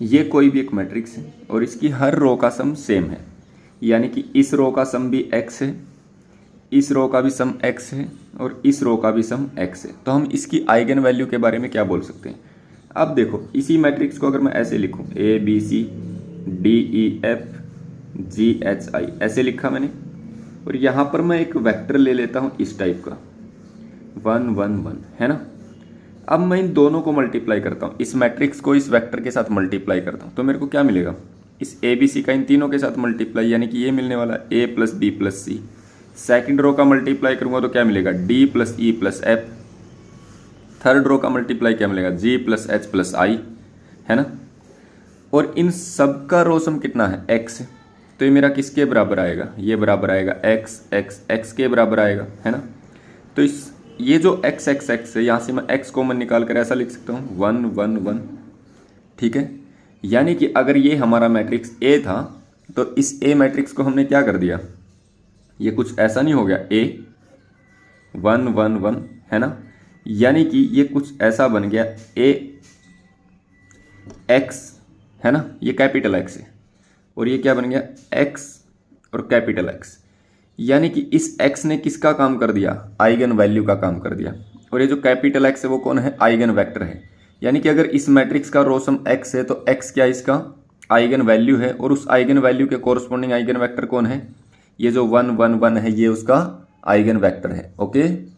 ये कोई भी एक मैट्रिक्स है और इसकी हर रो का सम सेम है, यानी कि इस रो का सम भी x है, इस रो का भी सम x है और इस रो का भी सम x है। तो हम इसकी आइगन वैल्यू के बारे में क्या बोल सकते हैं? अब देखो, इसी मैट्रिक्स को अगर मैं ऐसे लिखूं ABCDEFGHI, ऐसे लिखा मैंने, और यहाँ पर मैं एक वेक्टर ले लेता हूँ इस टाइप का 1 1 1, है ना। अब मैं इन दोनों को मल्टीप्लाई करता हूँ, इस मैट्रिक्स को इस वेक्टर के साथ मल्टीप्लाई करता हूँ, तो मेरे को क्या मिलेगा? इस ABC का इन तीनों के साथ मल्टीप्लाई, यानी कि ये मिलने वाला A + B + C। Second row का मल्टीप्लाई करूँगा तो क्या मिलेगा? D + E + F। Third row का मल्टीप्लाई क्या मिलेगा? G + H + I, है ना। और इन सब का रो सम कितना है? x। तो ये मेरा किसके बराबर आएगा? ये बराबर आएगा x x x के बराबर आएगा, है ना। तो ये जो x x x है, यहाँ से मैं x कॉमन निकाल कर ऐसा लिख सकता हूँ 1 1 1, ठीक है। यानी कि अगर ये हमारा मैट्रिक्स A था तो इस A मैट्रिक्स को हमने क्या कर दिया? ये कुछ ऐसा नहीं हो गया A 1 1 1, है ना। यानी कि ये कुछ ऐसा बन गया A x, है ना, ये कैपिटल X है, और ये क्या बन गया? x और कैपिटल X। यानी कि इस x ने किसका काम कर दिया? आइगन वैल्यू का काम कर दिया। और ये जो कैपिटल X है वो कौन है? आइगन वेक्टर है। यानी कि अगर इस मैट्रिक्स का रो सम x है तो x क्या इसका आइगन वैल्यू है, और उस आइगन वैल्यू के कोरस्पॉन्डिंग आइगन वेक्टर कौन है? ये जो 1 1 1 है, ये उसका आइगन वेक्टर है। ओके।